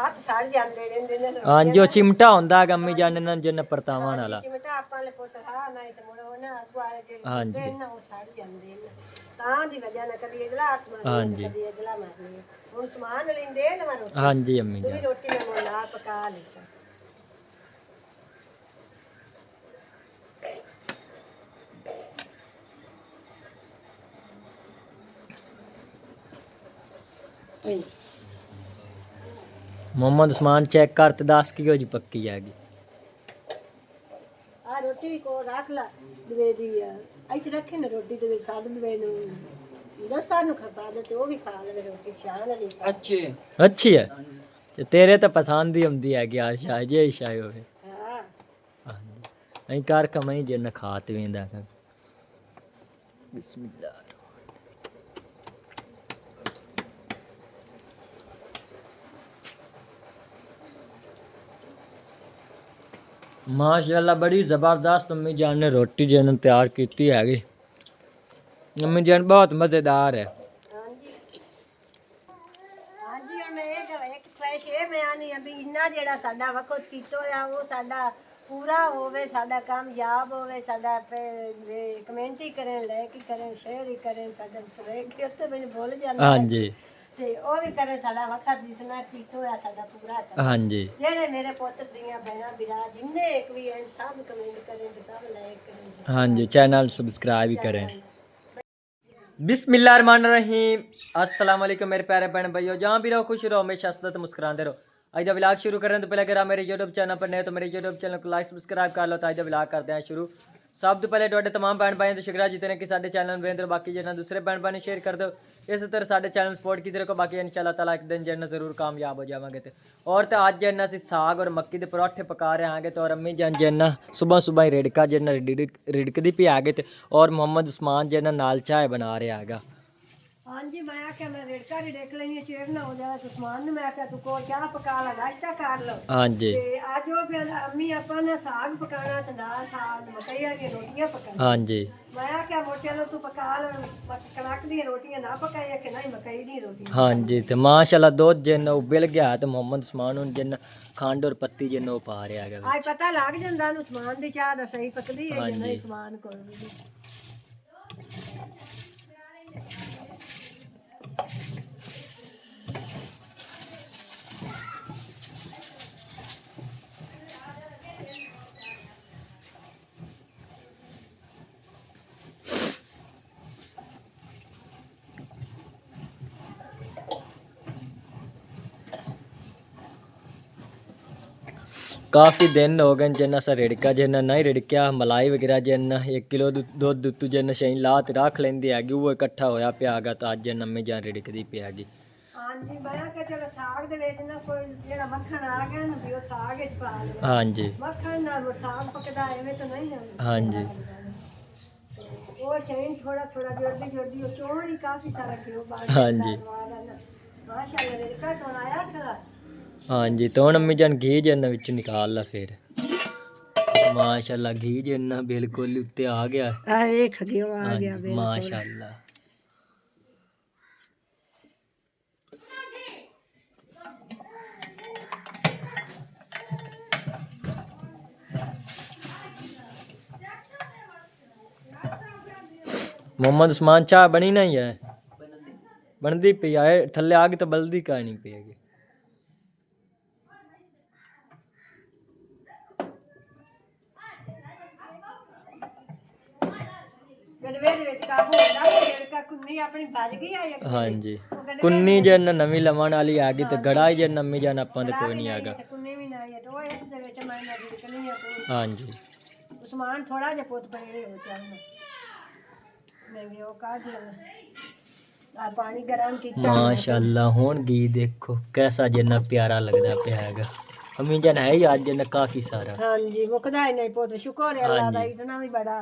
ਹੱਥ ਸੜ ਜਾਂਦੇ ਰਹਿੰਦੇ ਨੇ हाँ जो चिमटा होंदा है अम्मी जान ने जिन परतावां वाला ਚਿਮਟਾ ਆਪਾਂ ਲੈ ਪੁੱਤ ਹਾਂ ਨਹੀਂ ਤੇ ਮੁੜ ਉਹਨਾਂ ਅਗਵਾਲੇ ਜਿਹੜੇ ਹਾਂਜੀ। ਹੁੰਦੇ ਨੇ ਉਹ ਸੜ ਜਾਂਦੇ ਨੇ ਤਾਂ ਦੀ ਵਜ੍ਹਾ ਨਾਲ ਕਦੀ ਇਧਲਾ ਹੱਥ ਮਾਰਦੇ ਹਾਂਜੀ। ਕਦੀ ਇਧਲਾ ਮਾਰਦੇ ਹੁਣ ਸਮਾਨ ਲੈਂਦੇ ਨੇ ਮਨ हाँ जी अम्मी ਤੂੰ जान ਰੋਟੀ ਮੈਂ ਮੁੜ ਲਾ ਪਕਾ ਲਈ ਸਾਂ मोहम्मद उस्मान चेक कर ते 10 किलो जी पक्की जाएगी ਆ ਰੋਟੀ ਕੋ ਰੱਖ ਲਾ ਦਵੇ ਦੀ ਇੱਥੇ ਰੱਖੇ ਨਾ ਰੋਟੀ ਤੇ ਸਾਧ ਦਵੇ ਨੂੰ ਦਸਾਂ ਨੂੰ ਖਸਾ ਦੇ ਤੇ ਉਹ ਵੀ ਖਾ ਲਵੇ ਰੋਟੀ ਸ਼ਾਨ ਵਾਲੀ अच्छी है ते तेरे तो पसंद ही होंदी है यार शाय जे शाय होवे ਹਾਂ हाँ जी नहीं कर कमाई जिन खात वेंदा कर बिस्मिल्लाह माशाल्लाह बड़ी ज़बरदस्त अम्मी जान ने रोटी जिन तैयार की हैगी अम्मी जान बहुत मज़ेदार है ਹਾਂਜੀ ਹਾਂਜੀ ਹੁਣ ਇੱਕ ਫਲੈਸ਼ ਇਹ ਮੈਂ ਆਨੀ ਆ ਵੀ ਇੰਨਾ ਜਿਹੜਾ ਸਾਡਾ ਵਕਤ ਕੀਤਾ ਆ ਉਹ ਸਾਡਾ ਪੂਰਾ ਹੋਵੇ ਸਾਡਾ ਕਾਮਯਾਬ ਹੋਵੇ ਸਾਡਾ ਕਮੈਂਟੀ ਕਰਨ ਲਾਇਕ ਹੀ ਕਰਨ ਸ਼ੇਅਰ ਹੀ ਕਰਨ ਸਾਡਾ ਵੇਖ ਕੇ ਉੱਤੇ ਮੈਨੂੰ ਭੁੱਲ ਜਾਂਦਾ हाँ जी ਤੇ ਉਹ ਵੀ ਕਰੇ ਸਾਡਾ ਵਕਤ ਜਿਤਨਾ ਕੀਤਾ ਹੋਇਆ ਸਾਡਾ ਪੂਰਾ ਕਰ हाँ जी ਜਿਹੜੇ ਮੇਰੇ ਪੁੱਤ ਦੀਆਂ ਭੈਣਾਂ ਵੀਰਾਂ ਜਿੰਨੇ ਇੱਕ ਵੀ ਐ ਸਭ ਕਮੈਂਟ ਕਰੇ ਤੇ ਸਭ ਲਾਇਕ ਕਰੇ हाँ जी चैनल सब्सक्राइब ही करें बिस्मिल्लाहिर्रहमानिर्रहीम अस्सलाम वालेकुम मेरे प्यारे बहन भाइयों जहाँ भी रहो खुश रहो हमेशा हंसते मुस्कुराते रहो आज का व्लॉग शुरू करें तो पहले अगर आप मेरे यूट्यूब चैनल पर नए तो मेरे यूट्यूब चैनल को लाइक सब्सक्राइब कर लो तो आज का व्लॉग करते हैं शुरू सब तो पहले ਤੁਹਾਡੇ तमाम भैन भाई तो शुक्रिया जितने कि साढ़े चैनल वेंद्र बाकी जिन्हें दूसरे भैन भाई शेयर कर दो इस तरह साढ़े चैनल सपोर्ट की को बाकी इंशाल्लाह ताला एक दिन जिन्हें जरूर कामयाब हो जाएंगे और तो आज जिन्हें असं साग और मक्की के पराठे पका रहे हैं तो और अम्मी जान जिन्हें सुबह सुबह ही रिड़का जिन्हें रिड़कती पी आ गए और मोहम्मद उस्मान जिन्हें नाल चाय बना रहा है ਹਾਂਜੀ ਮੈਂ ਆਖਿਆ ਮੈਂ ਰੇੜਕਾ ਦੀ ਦੇਖ ਲੈਣੀ ਚੇਰ ਨਾ ਹੋ ਜਾਵੇ ਉਸਮਾਨ ਨੂੰ ਮੈਂ ਆਖਿਆ ਤੂੰ ਕੋ ਚਾਹ ਪਕਾ ਲਾ ਨਾਸ਼ਤਾ ਕਰ ਲਓ हाँ जी ਤੇ ਅੱਜ ਉਹ ਫਿਰ ਅੰਮੀ ਆਪਾਂ ਨੇ ਸਾਗ ਪਕਾਣਾ ਤੇ ਨਾਲ ਸਾਗ ਮਕਈਆਂ ਦੀਆਂ ਰੋਟੀਆਂ ਪਕਾਉਣੀਆਂ हाँ जी ਮੈਂ ਆਖਿਆ ਮੋਟੇ ਲੋ ਤੂੰ ਪਕਾ ਲੈ ਕਣਕ ਦੀਆਂ ਰੋਟੀਆਂ ਨਾ ਪਕਾਈਆਂ ਕਿ ਨਹੀਂ ਮਕਈ ਦੀ ਰੋਟੀ हाँ जी तो माशाल्लाह दूध जिन उबल गया तो मोहम्मद उस्मान हुन जिन खंड और पत्ती जिन वो पा रहा है ਅੱਜ ਪਤਾ ਲੱਗ ਜਾਂਦਾ ਨੂੰ ਉਸਮਾਨ ਦੀ ਚਾਹ ਦਾ ਸਹੀ ਪਕਦੀ ਹੈ ਹਾਂਜੀ। ਜਿੰਨਾ ਉਸਮਾਨ ਕੋਲ ਵੀ काफ़ी दिन हो गए जिन्ना सा रिड़का जिन्ना नहीं रिड़किया मलाई वगैरह जिन्ना 1 किलो दुध दुत्तू जिन्ना शही ला ते रख लेंदी हैगी वो इकट्ठा होया पिया गा तो अज अम्मी जान रिड़कदी पी हैगी ਹਾਂਜੀ ਮੈਂ ਕਿਹਾ ਚਲੋ ਸਾਗ ਦੇ ਵਿੱਚ ਨਾ ਕੋਈ ਜਿਹੜਾ ਮੱਖਣ ਆ ਗਿਆ ਨਾ ਵੀ ਉਹ ਸਾਗ ਵਿੱਚ ਪਾ ਲਓ हाँ जी ਮੱਖਣ ਨਾਲ ਸਾਗ ਪਕਦਾ ਐਵੇਂ ਤਾਂ ਨਹੀਂ ਹੁੰਦਾ हाँ जी ਉਹ ਸ਼ੈਨ ਥੋੜਾ ਥੋੜਾ ਜੋੜਦੀ ਉਹ ਚੋਣ ਹੀ ਕਾਫੀ ਸਾਰਾ ਕਿਲੋ ਬਾਅਦ ਹਾਂਜੀ। ਮਾਸ਼ਾਅੱਲਾ ਰਿੜਕਾ ਤੋਂ ਆਇਆ ਖਲਾ हाँ जी तो हुण अम्मी जान घी जिन्ना विच निकाल ला फिर माशाल्लाह घी जिन्ना बिल्कुल उत्ते आ गया ਆ ਵੇਖ ਗਿਓ ਆ हाँ ਗਿਆ जी माशाल्लाह मोहम्मद उस्मान चाह बनी नहीं है बनती पी है थल्ले आ गई तो बल्दी का नहीं पिएगी ਗੜਵੇ ਦੇ ਵਿੱਚ ਕਾਬੂ ਹੁੰਦਾ ਤੇ ਰਿੜਕਾ ਕੁੰਨੀ ਆਪਣੀ ਵੱਜ ਗਈ ਆ ਇੱਕ हाँ जी कुन्नी जन नवी लवन वाली आ गई तो गड़ा ही जन अम्मी जान आपां ते कोई नहीं आगा ਤੇ ਕੁੰਨੀ ਵੀ ਨਾ ਆਈ ਤੇ ਉਹ ਇਸ ਦੇ ਵਿੱਚ ਮੈਂ ਨਾ ਰਿੜਕਣੀ ਆ ਤੇ हाँ जी ਉਸਮਾਨ ਥੋੜਾ ਜਿਹਾ ਪੁੱਤ ਪੜੇ ਹੋ ਚੱਲਣਾ ਮੈਂ ਵੀ ਉਹ ਕਾਢ ਲਵਾਂ ਆ ਪਾਣੀ ਗਰਮ ਕੀਤਾ माशाल्लाह हुण घी देखो कैसा जिन्ना प्यारा लगदा पिया हैगा अम्मी जान है ही आज जिन्ना काफी सारा ਹਾਂਜੀ ਮੁਕਦਾ ਹੀ ਨਹੀਂ ਪੁੱਤ ਸ਼ੁਕਰ ਹੈ ਅੱਲਾਹ ਦਾ ਹਾਂਜੀ। ਇਤਨਾ ਵੀ ਬੜਾ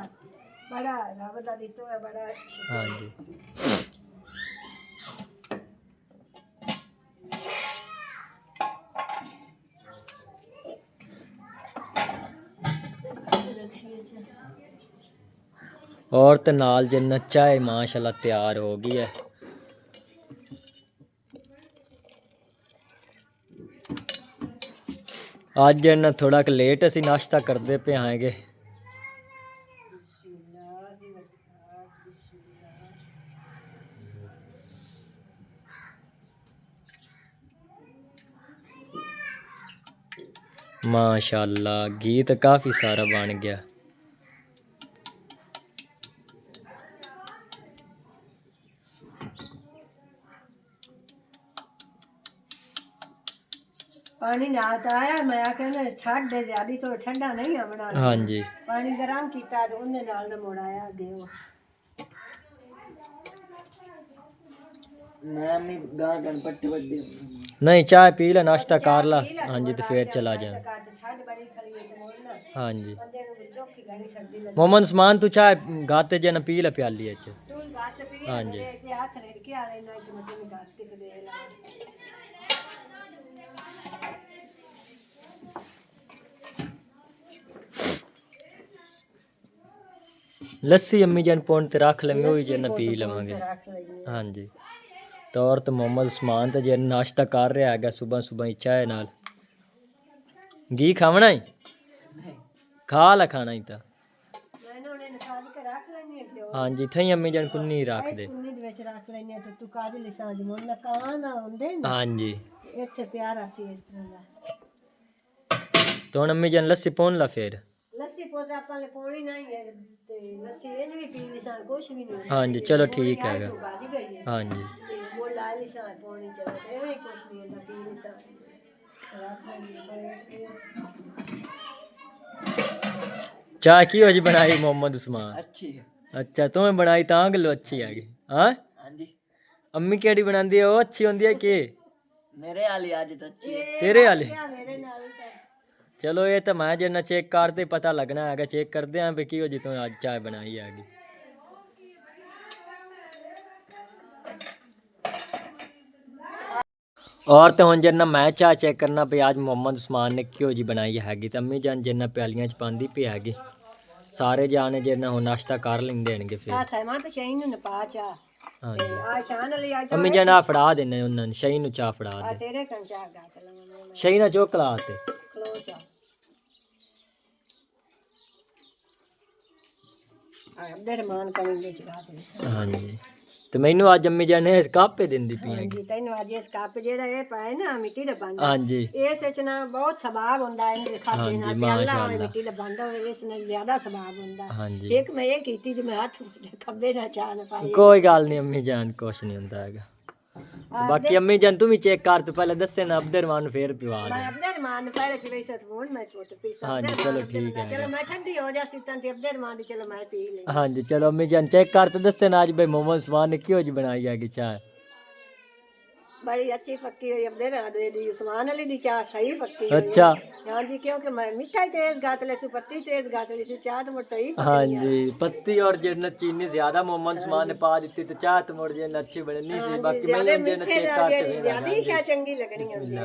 ਬੜਾ ਰੱਬ ਦਾ ਦਿੱਤੋ ਹੈ ਬੜਾ हाँ जी और तो नाल जिन्ना चाय माशाल्लाह तैयार हो गई है ਅੱਜ ਇਹਨਾਂ ਥੋੜਾ ਕੁ ਲੇਟ ਅਸੀਂ ਨਾਸ਼ਤਾ ਕਰਦੇ ਪਏ ਆਂਗੇ। माशाल्लाह गीत काफ़ी सारा बन गया। पानी ना तो आया मैं आखिया छड़ दे ज्यादा तो ठंडा नहीं आना। हाँ जी पानी गर्म किया तो उन्हें नाल न मोड़ाया अगे वो नहीं चाय पी ला नाश्ता कर ला। हाँ जी तो फिर चला जा। हाँ जी मोहम्मद उस्मान तू चाय गाते जना पी ला प्याली च। हाँ जी लस्सी अम्मी जन पौन ते रख लेंगे वही जना पी लवांगे। हाँ जी तो और तो मोहम्मद उस्मान तो जन नाश्ता कर रहा है सुबह सुबह चाय नाल। घी खावना ही खा ला खाना ही था। हाँ जी थई अम्मी जन कुन्नी रख दे। हाँ जी तो हुण अम्मी जन लस्सी पौन ला फिर। लस्सी पोता अपन पौनी नहीं है ते लस्सी ये भी पी ली सा कुछ भी नहीं। हाँ जी चलो ठीक है। हाँ जी वो ला ली सा पौनी चलो ये कुछ नहीं है पी ली सा। चाय की हो जी बनाई मोहम्मद उस्मान? अच्छी है। अच्छा तुम्हें बनाई तां गलो अच्छी है। हाँ हाँ जी अम्मी केड़ी बनांदी है वो अच्छी होंदी है के मेरे वाली आज तो अच्छी है। तेरे वाली? चलो ये तो मैं जिन्ना चेक करते पता लगना है। चेक करते हैं कि हो जी तुम आज चाय बनाई हैगी। और तो हुण जिन्ना मैं चाय चेक करना पे आज मोहम्मद उस्मान ने क्यों जी बनाई हैगी। तो अम्मी जान जिन्ना प्यालियां च पांदी पई हैगी। सारे जाने जिन्ना हुण नाश्ता कर लेंदे हनगे फिर। हां सामान तो शहीन ने पा चा। हां ते आ शान ले आ अम्मी जान आ फड़ा देने उन्हां शही नु चाह फड़ा आ दे। तेरे कन चाह गात लवा शही ना चोकला ते खलो चा आ अब्दे मान करेंगे गात ले। हाँ जी तो मैनू आज अम्मी जान ने इस कापे दिंदी पई हाँ हैगी। जी तैनू आज इस कप जेड़ा ये पाए ना मिट्टी दा बंदा हाँ जी इस विच ना बहुत सबाब हुंदा है इनके हाँ खाते जी, नाल प्याला होवे माशाअल्लाह। मिट्टी दा बंदा होवे इस नाल ज्यादा सबाब हुंदा। हाँ जी एक मैं ये कीती ते मैं हाथ खब्बे ना चाह ना पाई। कोई गल नहीं अम्मी जान कुछ नहीं होंदा हैगा। तो बाकी अम्मी जान तू भी चेक कर तो पहले दसे ना अब्दुलरमान फिर पिवा दे। मैं अब्दे मान पहले पी से फोन मैं पोत पी सा। हाँ जी चलो ठीक है। चलो मैं ठंडी हो जासी तन ते अब्दे मान चलो मैं पी ले। हाँ जी चलो अम्मी जान चेक कर तो दसे ना आज भाई मोहम्मद उस्मान ने क्यों जी बनाई हैगी चाय। बड़ी अच्छी पक्की हुई अब्दे दे दी उस्मान अली दी चाह सही पक्की हुई। अच्छा हां जी क्योंकि मैं मिठाई तेज गात ले सु पत्ती तेज गात ले सु चाह तो मोर सही हाँ जी पत्ती और जिन चीनी ज्यादा मोहम्मद उस्मान ने पा दी तो चाय तो मोड़ जिन अच्छी बननी सी। बाकी मैं ज्यादा जिन मीठे चेक ना कर जेड़ी ज्यादा ही क्या चंगी लगनी होंदी।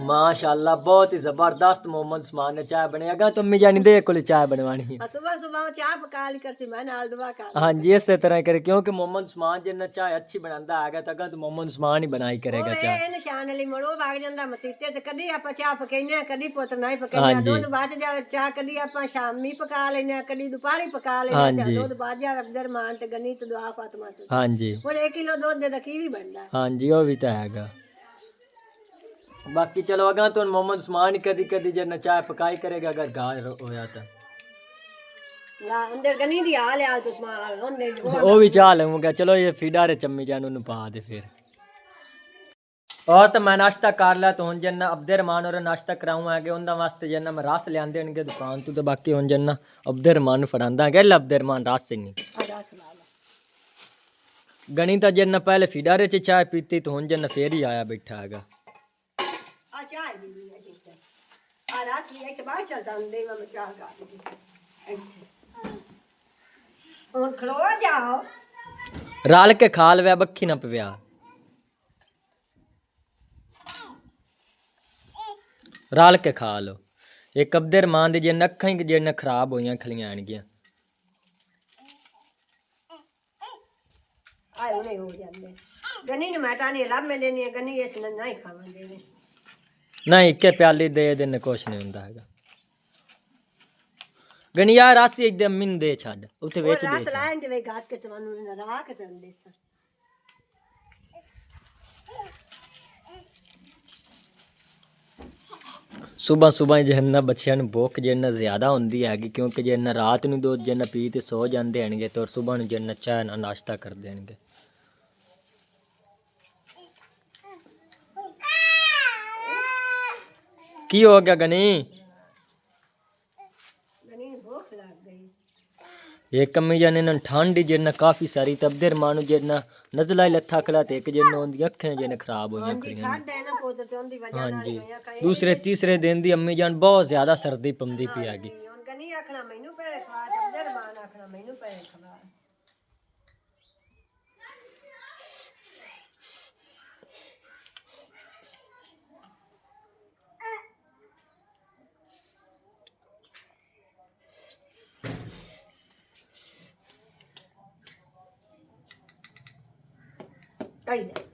माशाल्लाह बहुत ही जबरदस्त मोहम्मद उस्मान ने चाय बनाई। अगर तुम अम्मी जानी दे कोले चाय बनवानी है। सुबह सुबह चाह पका ली कर सी मैं नाल दुआ कर। हाँ जी इस तरह करे क्योंकि मोहम्मद उस्मान जिन्ना चाय अच्छी बनांदा हैगा तो अगर तो मोहम्मद उस्मान ही बनाई करेगा चाय। ਇਹ ਨਿਸ਼ਾਨ ਲਈ ਮੜੋ ਵਗ ਜਾਂਦਾ ਮਸੀਤੇ ਤੇ ਕਦੀ ਆਪਾਂ ਚਾਹ ਪਕਾਈਨੇ ਆ ਕਦੀ ਪੁੱਤ ਨਹੀਂ हाँ ਪਕਾਈਨੇ जी ਦੁੱਧ ਬਾਅਦ ਜਾਵੇ ਚਾਹ ਕਦੀ ਆਪਾਂ ਸ਼ਾਮੀ ਪਕਾ ਲੈਨੇ ਆ ਕਦੀ ਦੁਪਹਿਰੀ ਪਕਾ हाँ ਲੈਨੇ ਆ जी ਦੁੱਧ ਬਾਅਦ ਜਾਵੇ ਅਬਦਰ ਮਾਨ ਤੇ ਗਨੀ ਤੇ ਦੁਆ ਫਾਤਮਾ ਤੇ हाँ जी ਹੁਣ 1 ਕਿਲੋ ਦੁੱਧ ਦੇ ਦਾ ਕੀ ਵੀ ਬਣਦਾ। हाँ जी वो भी तो हैगा। बाकी चलो अगर तो मोहम्मद उस्मान ही कदी कदी जिन्ना चाय पकाई करेगा अगर घर होया तो ਨਾ ਅੰਦਰ ਗਨੀ ਦੀ ਹਾਲ ਹਾਲ ਤੁਸ ਮਾਲ ਹੁੰਦੇ वो भी चाह लूंगा। चलो ये फीडारे चम्मी जान उन्हें पा दे फिर। और तो मैं नाश्ता कर लिया तो हुन जन्ना अब्दुलरमान और नाश्ता कराऊं है उनका वास्ते जन्ना मैं रस लियांदे होंगे दुकान तो बाकी हुन जन्ना अब्दुलरमान फड़ांदा है अब्दुलरमान रस नहीं गणी तो जन्ना पहले फीडारे च चाय पीती तो हुन जन्ना फिर ही आया बैठा हैगा। ਆ ਚਾਹ ਦੀ ਵੀ ਹੈ ਠੀਕ ਹੈ ਆ ਰਾਤ ਵੀ ਇੱਕ ਬਾਅਦ ਚੱਲਦਾ ਹੁੰਦੇ ਮੈਂ ਚਾਹ ਗਾ ਦਿੱਤੀ ਇੱਥੇ ਹੁਣ ਖਲੋ ਜਾਓ रल के खा लवे बखी ना पव्या। रल के खा लो एक अब्दुलरमान दी जिन अखां ही जिन खराब होइयां खलियां आणगियां। ਆਏ ਉਹਨੇ ਹੋ ਜਾਂਦੇ गनी ने मैं तानी लब में देनी है गनी इस ने नहीं खावांगे ने नहीं के प्याली दे देने कुछ नहीं ਹੁੰਦਾ ਹੈਗਾ ਗਣੀਆ ਰਸ ਇੱਕਦਮ ਮਿੰਨ ਦੇ ਛੱਡ ਉੱਥੇ ਵੇਚ ਦੇ रस लाइन ते वे गात के तवानु रा के तन देसा ਸੁਬਾ ਸੁਬਾ ਜਿੰਨਾ ਬੱਚਿਆਂ ਨੂੰ ਭੁੱਖ ਜਿੰਨਾ ਜ਼ਿਆਦਾ ਹੁੰਦੀ ਹੈਗੀ ਕਿਉਂਕਿ ਜਿੰਨਾ ਰਾਤ ਨੂੰ ਦੁੱਧ ਜਿੰਨਾ ਪੀ ਤੇ ਸੋ ਜਾਂਦੇ ਹਨਗੇ ਤੇ ਸੁਬਾ ਨੂੰ ਜਿੰਨਾ ਚਾਹ ਨਾਲ ਨਾਸ਼ਤਾ ਕਰ ਦੇਣਗੇ ਕੀ ਹੋ ਗਿਆ ਗਨੀ गनी ने भूख लग गई एक कमी जाने न ठंड जिन्ना काफी सारी तबदेर मानो जिन्ना नजला लथा खला ते एक जिन्ना उनकी अखें जिन्ना खराब होइयां खड़ियां ठंड है ना पोत ते उनदी वजह हाँ नाल जी होया कई दूसरे तीसरे दिन दी अम्मी जान बहुत ज्यादा सर्दी पमदी पी आगी हुन गनी आखना मैनू पहले खवा तबदर मान आखना मैनू पहले खवा कई दे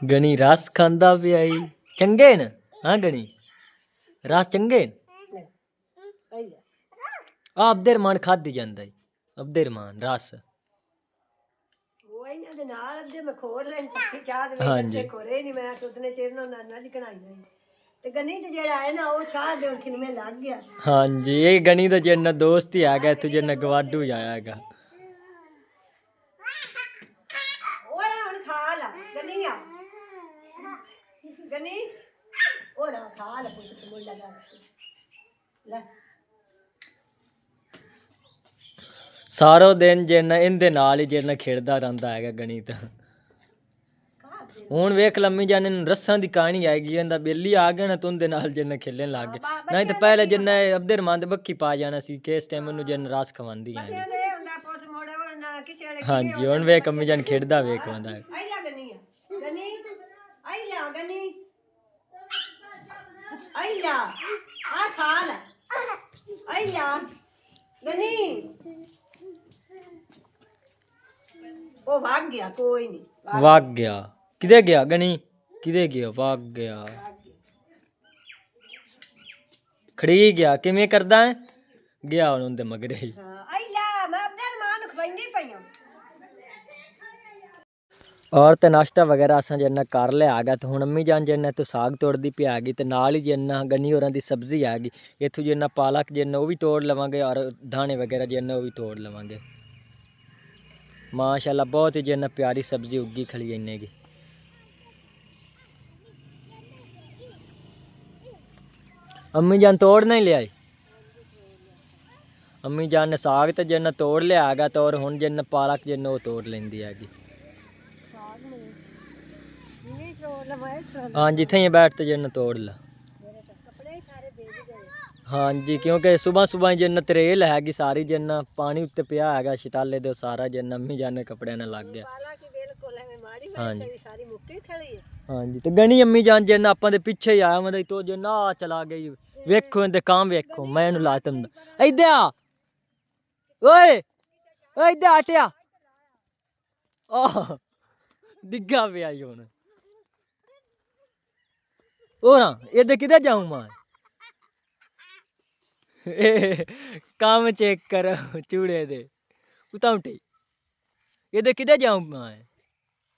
गनी रस खांदा भी आई चंगे न हाँ गनी रस चंगे न कई दे अब्देर मान खादी जांदा है अब्देर मान रस वो इना दे नाल अद्दे मैं खोर लेन पत्ती चाह दे हाँ वे जी। खोरे नहीं मैं तो उतने चेर ना ना दी कनाई नहीं ते गनी ते जेड़ा है ना वो चाह दे खिन में लग गया हाँ जी ये गनी दा जिन्ना दोस्त ही आ गया तू जिन्ना गवाडू ही आया हैगा ओरा हुन खा ला गनी आ गनी ओरा खा ला पुत मुंडा दा ले ਸਾਰੋ ਦਿਨ ਜਿੰਨਾ ਇਹਦੇ ਨਾਲ ਹੀ ਜਿੰਨਾ ਖੇਡਦਾ ਰਹਿੰਦਾ ਹੈਗਾ ਗਣੀ ਤਾਂ ਹੁਣ ਵੇਖ ਲੰਮੀ ਜਾਨੇ ਨੂੰ ਰੱਸਾਂ ਦੀ ਕਹਾਣੀ ਆਏਗੀ ਇਹਦਾ ਬੇਲੀ ਆ ਗਿਆ ਨਾ ਤੁੰਦੇ ਨਾਲ ਜਿੰਨਾ ਖੇਲਣ ਲੱਗ ਗਿਆ ਨਹੀਂ ਤਾਂ ਪਹਿਲੇ ਜਿੰਨਾ ਅਬਦਰ ਮੰਦ ਬੱਕੀ ਪਾ ਜਾਣਾ ਸੀ ਕਿਸ ਟਾਈਮ ਨੂੰ ਜਿੰਨਾ ਰਸ ਖਵਾਉਂਦੀ ਹੈ ਤੇ ਹੁੰਦਾ ਪੁੱਤ ਮੋੜੇ ਉਹ ਨਾ ਕਿਸੇ ਵਾਲੇ ਹਾਂਜੀ ਹੁਣ ਵੇਖ ਅੰਮੀ ਜਾਨ ਖੇਡਦਾ ਵੇਖ ਆਉਂਦਾ ਹੈ ਆਈ ਲਾ ਗਨੀ ਆ ਗਨੀ ਆਈ ਲਾ ਗਨੀ ਆਈ ਲਾ ਆ ਖਾ ਲੈ ਆਈ ਲਾ ਗਨੀ ਉਹ ਭਾਗ ਗਿਆ ਕੋਈ ਨਹੀਂ ਵਗ ਗਿਆ ਕਿਦੇ ਗਿਆ ਗਣੀ ਕਿਦੇ ਗਿਆ ਵਗ ਗਿਆ ਖੜੀ ਗਿਆ ਕਿਵੇਂ ਕਰਦਾ ਹੈ ਗਿਆ ਹੁਣ ਉਹਦੇ ਮਗਰੇ ਹੀ ਹਾਂ ਆਈ ਲਾ ਮੈਂ ਅਬਦਰ ਮਾਂ ਨੂੰ ਖਵਾਈਂਦੀ ਪਈਆਂ ਔਰ ਤੇ ਨਾਸ਼ਤਾ ਵਗੈਰਾ ਅਸਾਂ ਜਿੰਨਾ ਕਰ ਲਿਆ ਆ ਗਿਆ ਤੇ ਹੁਣ ਅੰਮੀ ਜਾਨ ਜਿੰਨਾ ਤੋਂ ਸਾਗ ਤੋੜਦੀ ਪਈ ਆ ਗਈ ਤੇ ਨਾਲ ਹੀ ਜਿੰਨਾ ਗੰਨੀ ਹੋਰਾਂ ਦੀ ਸਬਜ਼ੀ ਆ ਗਈ ਇੱਥੋਂ ਜਿੰਨਾ ਪਾਲਕ ਜਿੰਨਾ ਉਹ ਵੀ ਤੋੜ ਲਵਾਂਗੇ ਔਰ ਦਾਣੇ ਵਗੈਰਾ ਜਿੰਨਾ ਉਹ ਵੀ ਤੋੜ ਲਵਾਂਗੇ ਮਾਸ਼ਾਅੱਲਾ ਬਹੁਤ ਹੀ ਜਿੰਨਾ ਪਿਆਰੀ ਸਬਜ਼ੀ ਉੱਗੀ ਖਲੀ ਇੰਨੇ ਕੀ ਅੰਮੀ ਜਾਨ ਤੋੜ ਨਹੀਂ ਲਿਆਈ ਅੰਮੀ ਜਾਨ ਨੇ ਸਾਗ ਤੇ ਜਿੰਨਾ ਤੋੜ ਲਿਆ ਆ ਗਿਆ ਤੇ ਔਰ ਹੁਣ ਜਿੰਨਾ ਪਾਲਕ ਜਿੰਨਾ ਉਹ ਤੋੜ ਲੈਂਦੀ ਹੈਗੀ ਨਹੀਂ ਤੋੜ ਲੈ ਮੈਂ ਇਸ ਤਰ੍ਹਾਂ हाँ जिथे ही बैठ तो जन्न तोड़ ला ਮੇਰੇ ਤਾਂ ਕੱਪੜੇ ਸਾਰੇ ਦੇ ਦੇ ਜਾਏ हाँ जी क्योंकि सुबह सुबह जन्न त्रेल हैगी सारी जन्न पानी उत्ते पिया हैगा शिताले दे सारा जन्न अम्मी जाने कपड़े ने लग गया ਪਾਲਾ ਕੀ ਬਿਲਕੁਲ ਐਵੇਂ ਮਾੜੀ हाँ ਮੈਂ जी ਤੇਰੀ ਸਾਰੀ ਮੁੱਕੀ ਖੜੀ ਹੈ हाँ जी तो गनी अम्मी जान जन्न आपां दे पीछे ही आया मतलब तो जन्न आ चला गई वेखो इनदे काम वेखो मैं इन्हू ला तुम इधर आ ओए ओए इधर हटिया आ डिग्गा पे आई हुन ओरा इधर किधर जाऊं मैं काम चेक कर चूड़े दे उताउटे ये दे किधर जाऊं मैं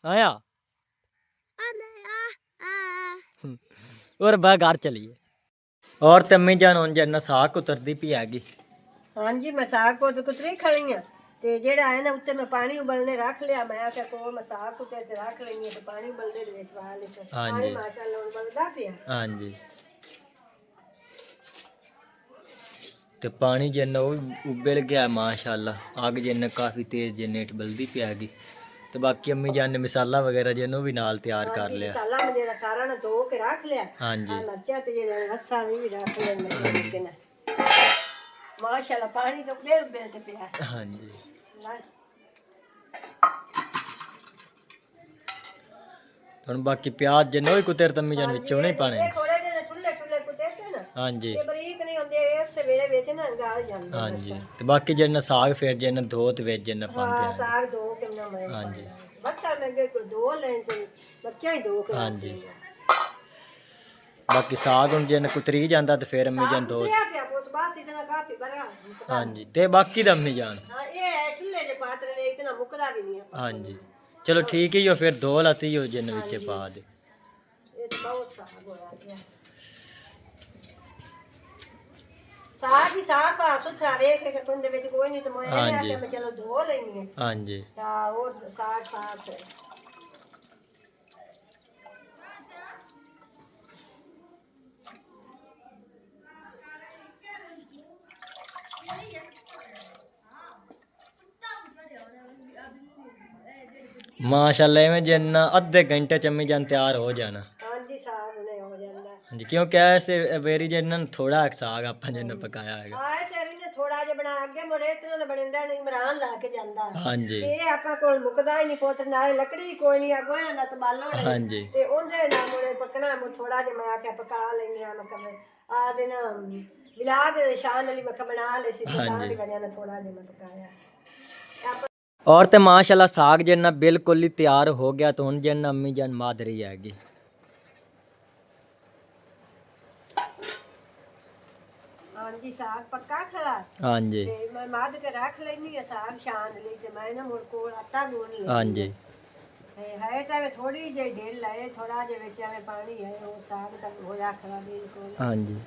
आया और बा घर चलिए और तम्मी जान हुन जन्ना साग उतरदी पई हैगी ਹਾਂਜੀ ਮੈਂ ਸਾਗ ਕੋਟ ਕੁਤਰੀ ਖੜੀ ਆ ਤੇ ਜਿਹੜਾ ਹੈ ਨਾ ਉੱਤੇ ਮੈਂ ਪਾਣੀ ਉਬਲਣੇ ਰੱਖ ਲਿਆ ਮੈਂ ਆਖਿਆ ਕੋ ਮੈਂ ਸਾਗ ਕੁੱਤੇ ਤੇ ਰੱਖ ਲੈਣੀ ਤੇ ਪਾਣੀ ਉਬਲਦੇ ਦੇ ਵਿੱਚ ਪਾ ਲਿਆ ਪਾਣੀ ਮਾਸ਼ਾਅੱਲਾ ਉਬਲਦਾ ਪਿਆ हाँ जी ਤੇ ਪਾਣੀ ਜਿੰਨਾ ਉਹ ਉਬਲ ਗਿਆ ਮਾਸ਼ਾਅੱਲਾ ਅੱਗ ਜਿੰਨਾ ਕਾਫੀ ਤੇਜ਼ ਜਨਰੇਟ ਬਲਦੀ ਪਿਆ ਗਈ ਤੇ ਬਾਕੀ ਅੰਮੀ ਜਾਨ ਨੇ ਮਸਾਲਾ ਵਗੈਰਾ ਜਿੰਨਾ ਉਹ ਵੀ ਨਾਲ ਤਿਆਰ ਕਰ ਲਿਆ ਮਸਾਲਾ ਮੈਂ ਜਿਹੜਾ ਸਾਰਾ ਨਾ ਧੋ ਕੇ ਰੱਖ ਲਿਆ ਹਾਂਜੀ ਮਿਰਚਾਂ ਤੇ ਜਿਹੜਾ ਰਸਾ ਵੀ ਰੱਖ ਲੈਣਾ ਕਿ ਨਾ ਮਾਸ਼ਾਅੱਲਾ ਪਾਣੀ ਤਾਂ ਉਬਲ ਤੇ ਪਿਆ ਹਾਂਜੀ ਲੈ ਹੁਣ ਬਾਕੀ ਪਿਆਜ਼ ਜਿੰਨਾ ਉਹ ਕੁਤਰ ਤੰਮੀ ਜਾਨ ਵਿੱਚ ਉਹਨੇ ਪਾਣੇ ਇਹ ਥੋੜੇ ਜਿਹੇ ਛੁੱਲੇ ਛੁੱਲੇ ਕੁੱਟੇ ਤੇ ਨਾ ਹਾਂਜੀ ਇਹ ਬਰੀਕ ਨਹੀਂ ਹੁੰਦੇ ਇਸ ਵੇਲੇ ਦੇ ਵਿੱਚ ਨਾ ਗਾਲ ਜਾਂਦਾ ਹਾਂਜੀ ਤੇ ਬਾਕੀ ਜਿਹੜਾ ਸਾਗ ਫਿਰ ਜਿਹੜਾ ਧੋ ਤੇ ਵਿੱਚ ਜਿਹੜਾ ਪਾਉਂਦੇ ਹਾਂ ਆ ਸਾਗ ਦੋ ਕਿੰਨਾ ਮੈਂ ਹਾਂਜੀ ਬੱਚਾ ਲੱਗੇ ਕੋ ਦੋ ਲੈਣ ਤੇ ਬੱਚਾ ਹੀ ਦੋ ਕਰ ਹਾਂਜੀ ਬਾਕੀ ਸਾਗ ਹੁਣ ਜੇ ਕੁਤਰੀ ਜਾਂਦਾ ਤੇ ਫਿਰ ਅੰਮੀ ਜਾਨ ਦੋ ਪਿਆ ਪਿਆ ਪੁੱਤ ਬਾਸ ਇਤਨਾ ਕਾਫੀ ਬੜਾ ਹਾਂਜੀ ਤੇ ਬਾਕੀ ਦਾ ਅੰਮੀ ਜਾਨ ਹਾਂ ਇਹ ਚੁੱਲ੍ਹੇ ਦੇ ਪਾਤਰੇ ਨੇ ਇਤਨਾ ਮੁੱਕਦਾ ਵੀ ਨਹੀਂ ਹਾਂਜੀ ਚਲੋ ਠੀਕ ਹੀ ਹੋ ਫਿਰ ਦੋ ਲਾਤੀ ਹੋ ਜਿੰਨ ਵਿੱਚ ਪਾ ਦੇ ਇਹ ਤਾਂ ਬਹੁਤ ਸਾਗ ਹੋਇਆ ਪਿਆ ਸਾਗ ਹੀ ਸਾਗ ਆ ਸੁਥਰਾ ਵੇਖ ਕੇ ਕੁੰਡ ਦੇ ਵਿੱਚ ਕੋਈ ਨਹੀਂ ਤੇ ਮੈਂ ਹਾਂਜੀ। ਮੈਂ ਚਲੋ ਧੋ ਲੈਣੀ ਹੈ ਹਾਂਜੀ ਤਾਂ ਉਹ ਸਾਗ ਸਾਗ ਹੈ ਮਾਸ਼ਾਅੱਲਾ ਐਵੇਂ ਜਿੰਨਾ ਅੱਧੇ ਘੰਟੇ ਚ ਅੰਮੀ ਜਾਨ ਤਿਆਰ ਹੋ ਜਾਣਾ ਹਾਂਜੀ ਸਾਗ ਨੇ ਹੋ ਜਾਂਦਾ ਹਾਂਜੀ ਕਿਉਂਕਿ ਐਸੇ ਵੇਰੀ ਜਿੰਨਾਂ ਥੋੜਾ ਸਾਗ ਆਪਾਂ ਜਿੰਨਾ ਪਕਾਇਆ ਹੈਗਾ ਆਏ ਸੇਰੀ ਨੇ ਥੋੜਾ ਜਿਹਾ ਬਣਾ ਅੱਗੇ ਮੁੜੇ ਇਸ ਤਰ੍ਹਾਂ ਦਾ ਬਣਦਾ ਨਹੀਂ ਇਮਰਾਨ ਲਾ ਕੇ ਜਾਂਦਾ ਹਾਂਜੀ ਇਹ ਆਪਾਂ ਕੋਲ ਮੁੱਕਦਾ ਹੀ ਨਹੀਂ ਪੁੱਤ ਨਾਲੇ ਲੱਕੜੀ ਵੀ ਕੋਈ ਨਹੀਂ ਅੱਗੋਂ ਜਾਂਦਾ ਤਬਾਲੋ ਹਾਂਜੀ ਤੇ ਉਹਦੇ ਨਾਲ ਮੁੜੇ ਪਕਣਾ ਮੁ ਥੋੜਾ ਜਿਹਾ ਮੈਂ ਆਖਿਆ ਪਕਾ ਲੈਣੀ ਆ ਮਤਲਬ ਆ ਦੇ ਨਾ ਮਿਲਾ ਕੇ ਸ਼ਾਨ ਅਲੀ ਮੱਖਾ ਬਣਾ ਲੈ ਸੀ ਤਾਂ ਦੀ ਵਜ੍ਹਾ ਨਾਲ ਥੋੜਾ ਜਿਹਾ ਮੈਂ ਪਕਾਇਆ और तो माशाल्लाह साग जिन्ना बिल्कुल ही तैयार हो गया तो हुन जिन्ना अम्मी जान मादरी आएगी हाँ जी साग पक्का खड़ा हाँ जी ते मैं माद के रख लेनी है साग शान ली ते मैं ना मोर कोल आटा गूंद ले हाँ जी है तो थोड़ी जी ढेल लाए थोड़ा जे विच में पानी है वो साग तक होया खड़ा बिल्कुल हाँ जी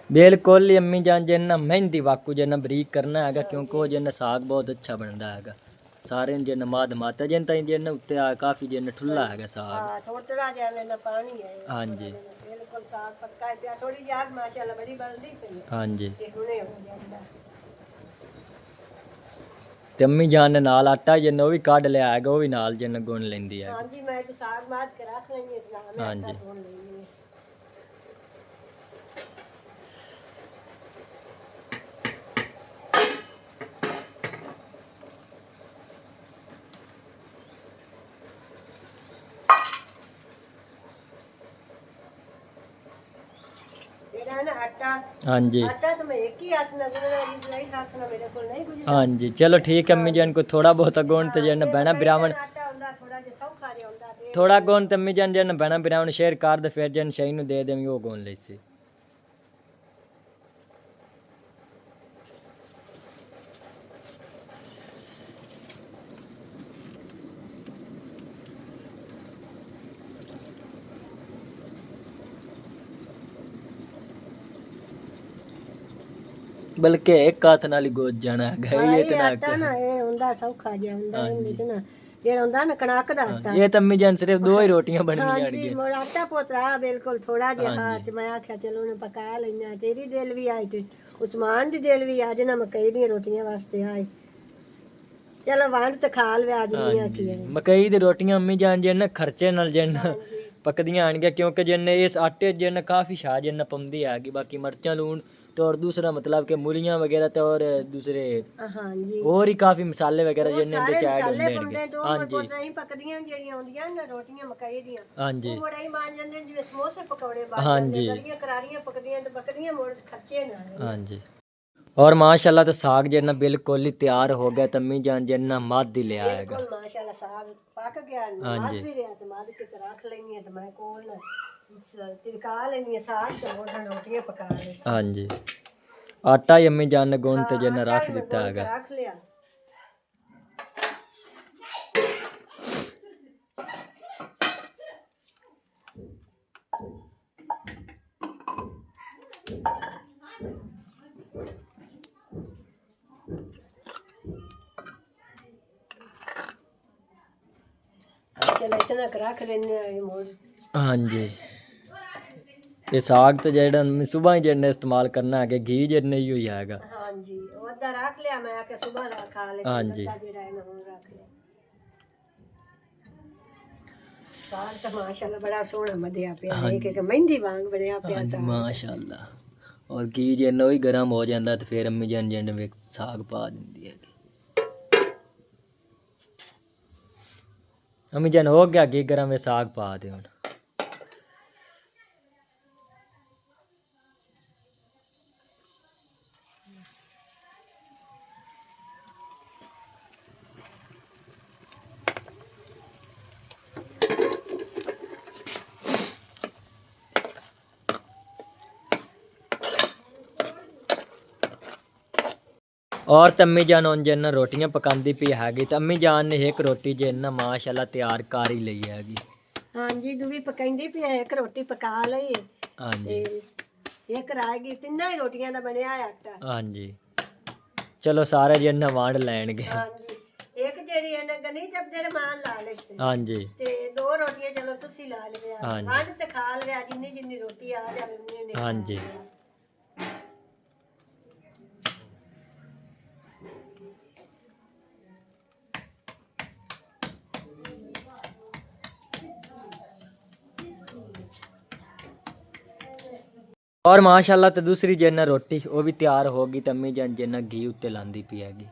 बिल्कुल ही अम्मी जान जिन्ना मेहंदी वाकू जिन्ना बरीक करना हैगा क्योंकि वो जिन्ना साग बहुत अच्छा बनता हैगा सारे जिन्ना माद माता जिन ताई जिन्ना उत्ते आ काफी जिन्ना ठुल्ला हैगा साग हां थोड़ा जा लेना पानी है हाँ जी बिल्कुल साग पक्का है पिया थोड़ी याद माशाल्लाह बड़ी बनदी पई हाँ जी ते हुने हो जांदा ते अम्मी जान ने नाल आटा जिन्ना वो भी काढ़ लिया हैगा वो भी नाल जिन्ना गुन लेंदी है हां जी मैं तो साग माद के रख लेनी है इसला मैं हाँ आटा जी। धोन लेनी है तेरा ना आटा हाँ जी आटा तो मैं एक ही हाथ ना गुनना दूसरा हाथ ना मेरे को नहीं गुजरता हाँ जी चलो ठीक है अम्मी जान को थोड़ा बहुत गुण ते जिन्ना बहना ब्राह्मण आटा ਹੁੰਦਾ ਥੋੜਾ ਜਿਹਾ ਸੌਖਾ ਜਿਹਾ ਹੁੰਦਾ ਤੇ थोड़ा गुण ते अम्मी जान जिन्ना बहना ब्राह्मण शेयर कर दे फिर जिन शई नु दे दें वो गुण ले सी बल्कि एक हाथ नाल ही गोद जाना है ये ਇਹ इतना ਆਟਾ ਨਾ ਇਹ ਹੁੰਦਾ ਸੌਖਾ ਜਿਹਾ ਹੁੰਦਾ ਇਹਦੇ ਚ ਨਾ ਜਿਹੜਾ ਹੁੰਦਾ ਨਾ ਕਣਕ ਦਾ ਆਟਾ ये तो अम्मी जान सिर्फ दो ही रोटियां बननी ਹਾਂਜੀ ਮੋਰ ਆਟਾ ਪੋਤਰਾ ਬਿਲਕੁਲ ਥੋੜਾ ਜਿਹਾ ਹੱਥ ਮੈਂ ਆਖਿਆ ਚਲੋ ਨੇ ਪਕਾ ਲੈਣਾ ਤੇਰੀ ਦਿਲ ਵੀ ਆਈ ਤੇ ਉਸਮਾਨ ਦੀ ਦਿਲ ਵੀ ਅੱਜ ਨਾ ਮਕਈ ਦੀਆਂ ਰੋਟੀਆਂ ਵਾਸਤੇ ਆਏ ਚਲੋ ਵੰਡ ਤੇ ਖਾ ਲਵੇ ਅੱਜ ਨਹੀਂ ਆਖੀ ਹੈ ਮਕਈ ਦੀ ਰੋਟੀਆਂ ਅੰਮੀ ਜਾਨ ਜਿੰਨ ਖਰਚੇ ਨਾਲ ਜਿੰਨ ਪੱਕਦੀਆਂ ਆਣਗੀਆਂ ਕਿਉਂਕਿ ਜਿੰਨ ਇਸ ਆਟੇ ਜਿੰਨ ਕਾਫੀ ਸ਼ਾ ਜਿੰਨ ਪੰਦੀ ਆਗੀ ਬਾਕੀ ਮਿਰਚਾਂ ਲੂਣ तो और दूसरा मतलब के मूलियां वगैरह तो और दूसरे ਹਾਂਜੀ और ही काफी मसाले वगैरह जिन्ने ਸਾਰੇ ਵਿੱਚ ਐਡ ਮਸਾਲੇ ਹੁੰਦੇ ਬੰਦੇ ਨੇ ਤੋਂ ਹਾਂਜੀ ਪੋਤਰਾ ਹੀ ਪੱਕਦੀਆਂ ਜਿਹੜੀਆਂ ਹੁੰਦੀਆਂ ਨਾ ਰੋਟੀਆਂ ਮਕਈ ਦੀਆਂ ਹਾਂਜੀ ਉਹ ਬੜਾ ਹੀ ਬਣ ਜਾਂਦੇ ਨੇ ਜਿਵੇਂ ਸਮੋਸੇ ਪਕੌੜੇ ਬਣ ਹਾਂਜੀ। ਜਾਂਦੇ ਗਲੀਆਂ ਕਰਾਰੀਆਂ ਪੱਕਦੀਆਂ ਤੇ ਪੱਕਦੀਆਂ ਮੋੜ ਖਰਚੇ ਨਾ ਹਾਂਜੀ और माशाल्लाह तो साग जिन्ना बिल्कुल ही तैयार हो गया तम्मी जान जिन्ना मध ही ले आएगा ਬਿਲਕੁਲ ਮਾਸ਼ਾਅੱਲਾ ਸਾਗ ਪੱਕ ਗਿਆ ਮਾਦ ਵੀ ਰਿਹਾ ਤੇ ਮਾਦ ਕੇ ਰੱਖ ਲੈਣੀ ਹੈ ਤੇ ਮੈਂ ਕੋਲ ਤਿਲਕਾ ਲੈਣੀ ਹੈ ਸਾਗ ਤੇ ਉਹਨਾਂ ਰੋਟੀਆਂ ਪਕਾ ਲਈ हाँ जी आटा ही अम्मी जान ने गुण ते जिन्ना रख दिता हैगा ਰੱਖ ਲਿਆ चलो इतना रख लेने हैं मोड़ हाँ जी ये साग तो जेड़ा सुबह ही जिन्ने इस्तेमाल करना है घी जिन्ने ही होई आएगा हाँ जी वो अद्धा रख लिया मैं आके सुबह खा ले हाँ जी। अद्धा जेड़ा है ना वो रख लिया साग तो माशाल्लाह बड़ा सोहना मध्या पे एक एक मेहंदी वांग बनया पे हाँ जी माशाल्लाह और घी जिन्ना ही गर्म हो जाता तो फिर अम्मी जान जिन्ने विच साग पा दिंदी है अम्मी जान हो गया घी गर्म में साग पा दे हुण और तो अम्मी जान उन जिन्ना रोटियां पकांदी पई हैगी तो अम्मी जान ने एक रोटी जिन्ना माशाल्लाह तैयार कर ही ਲਈ हैगी। हाँ जी दूवी पकाइंदी पई है, एक रोटी पका ਲਈ है हाँ जी ਤੇ ਇੱਕ ਰਹਿ ਗਈ, ਤਿੰਨਾਂ ਹੀ ਰੋਟੀਆਂ ਦਾ ਬਣਿਆ ਹੈ ਆਟਾ। हाँ जी चलो सारे जिन्ना वंड लैणगे। ਹਾਂਜੀ ਇੱਕ ਜਿਹੜੀ ਇਹਨੇ ਗਨੀ ਜਬਦੇ ਰਮਾਨ ਲਾ ਲਈ ਸੀ हाँ जी ਤੇ ਦੋ ਰੋਟੀਆਂ ਚਲੋ ਤੁਸੀਂ ਲਾ ਲਿਆ, ਹਾਂਜੀ। ਵੰਡ ਤੇ ਖਾ ਲਿਆ, ਜਿੰਨੀ ਜਿੰਨੀ ਰੋਟੀ ਆ ਜਾਵੇ ਉਹਨੇ ਨੇ हाँ जी और माशाल्लाह तो दूसरी जिन्ना रोटी वो भी तैयार होगी तो अम्मी जान जिन्ना घी उत्ते लांदी पई हैगी।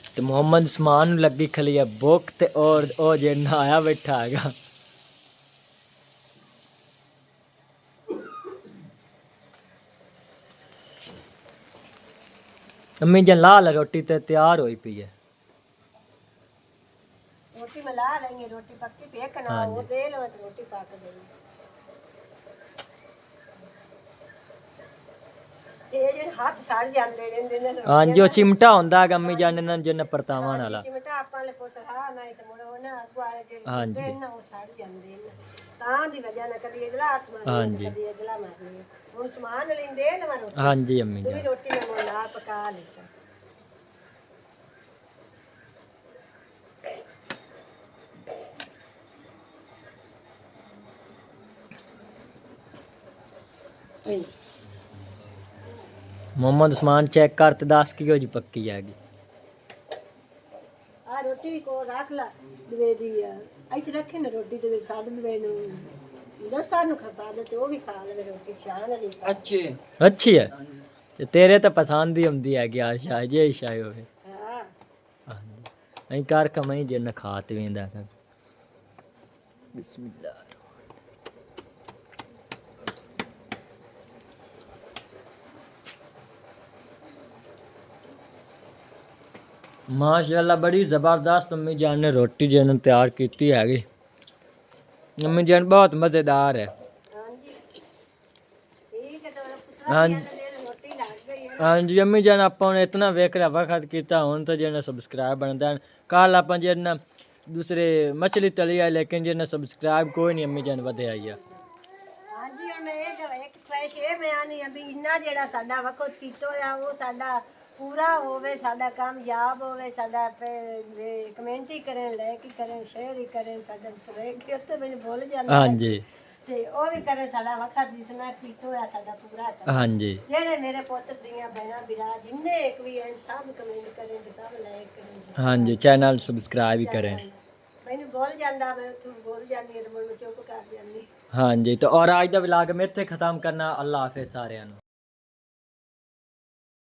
तो मोहम्मद उस्मान नूं लगी खली है भुख ते और ओ जिन्ना आया बैठा हैगा। अम्मी जान लाल रोटी ते तैयार होई पई है। रोटी में ला लेंगे, रोटी पक्की पे कना हाँ वो जी। दे लो तो रोटी पक गई। ये जो हाथ सड़ जाते रहंदे ने हाँ जी वो चिमटा होंदा है अम्मी जान ने जिन्ना परतावन वाला। चिमटा ਆਪਾਂ ਲੈ ਪੁੱਤ ਹਾਂ ਨਹੀਂ ਤੇ ਮੁੜ ਉਹ ਨਾ ਅਗਵਾਲੇ ਜਿਹੜੇ हाँ ਹੁੰਦੇ जी ਨੇ ਨਾ ਉਹ ਸੜ ਜਾਂਦੇ ਨੇ, ਤਾਂ ਦੀ ਵਜ੍ਹਾ ਨਾਲ ਕਦੀ ਇਧਲਾ ਹੱਥ हाँ ਮਾਰਨੀ जी ਕਦੀ ਇਧਲਾ ਮਾਰਨੀ। ਹੁਣ ਸਮਾਨ ਲੈਂਦੇ ਨੇ ਮਰੋ हाँ जी अम्मी ਤੂੰ ਵੀ जान ਰੋਟੀ ਮੈਂ ਮੁੰਡਾ ਪਕਾ ਲਈ ਸਾਂ। मोहम्मद उस्मान चेक कर ते दस की जी पक्की हैगी। ਆ ਰੋਟੀ ਕੋ ਰੱਖ ਲਾ ਦਵੇ ਦੀ ਆ ਇੱਥੇ ਰੱਖੇ ਨਾ ਰੋਟੀ ਤੇ ਸਾਡ ਦਵੇ ਨੂੰ ਦਸਾਂ ਨੂੰ ਖਸਾ ਦੇ ਤੇ ਉਹ ਵੀ ਖਾ ਲਵੇ ਰੋਟੀ ਸ਼ਾਨ ਵਾਲੀ ਖਾ। अच्छे अच्छी है ते तेरे तो पसंद ही आंदी हैगी यार शायद जे शाय होवे। ਹਾਂ हाँ जी अई कर कमाई जिन्ना खात वेंदा है। बिस्मिल्लाह माशाल्लाह बड़ी ज़बरदस्त अम्मी जान ने रोटी जिन्ना तैयार की हैगी। अम्मी जान बहुत मज़ेदार है। ਹਾਂਜੀ ਠੀਕ ਹੈ ਤੇ ਪੁੱਤਰਾ हाँ ਦੀ ਰੋਟੀ ਲੱਗ ਗਈ ਹੈ। हाँ जी अम्मी जान आप इतना वेख रहा वक्त किया हूँ तो जिन्ना सब्सक्राइब बनता है कल आप जिन्ना दूसरे मछली तली है लेकिन जिन्ना सब्सक्राइब कोई नहीं अम्मी जान वधे आई है। ਹਾਂਜੀ ਹੁਣ ਇਹ ਗੱਲ ਇੱਕ ਫਲੈਸ਼ ਇਹ ਬਿਆਨੀ ਆ ਵੀ ਇੰਨਾ ਜਿਹੜਾ ਸਾਡਾ ਵਕਤ ਕੀਤਾ ਹੋਇਆ ਉਹ ਸਾਡਾ ਪੂਰਾ ਹੋਵੇ, ਸਾਡਾ ਕਾਮਯਾਬ ਹੋਵੇ, ਸਾਡਾ ਕਮੈਂਟ ਹੀ ਕਰਨ, ਲਾਈਕ ਹੀ ਕਰਨ, ਸ਼ੇਅਰ ਹੀ ਕਰਨ, ਸਾਡਾ ਸਬਸਕ੍ਰਾਈਬ ਉੱਤੇ ਮੈਨੂੰ ਭੁੱਲ ਜਾਂਦਾ हाँ जी ਤੇ ਉਹ ਵੀ ਕਰਨ, ਸਾਡਾ ਵਕਤ ਜਿਤਨਾ ਕੀਤਾ ਹੋਇਆ ਸਾਡਾ ਪੂਰਾ ਕਰ। हाँ जी ਜਿਹੜੇ ਮੇਰੇ ਪੁੱਤ ਦੀਆਂ ਭੈਣਾਂ ਬਿਰਾ ਜਿੰਨੇ ਇੱਕ ਵੀ ਐ ਸਭ ਕਮੈਂਟ ਕਰੇ ਤੇ ਸਭ ਲਾਈਕ ਕਰੇ। हाँ जी चैनल सब्सक्राइब ही करें। ਮੈਨੂੰ ਭੁੱਲ ਜਾਂਦਾ, ਮੈਂ ਉੱਥੋਂ ਭੁੱਲ ਜਾਂਦੀ ਹਾਂ ਤੇ ਮੈਂ ਚੁੱਪ ਕਰ ਜਾਂਦੀ। हाँ जी तो और आज का व्लॉग मैं इत्थे ख़त्म करना। अल्लाह हाफिज़ सारिਆਂ ਨੂੰ।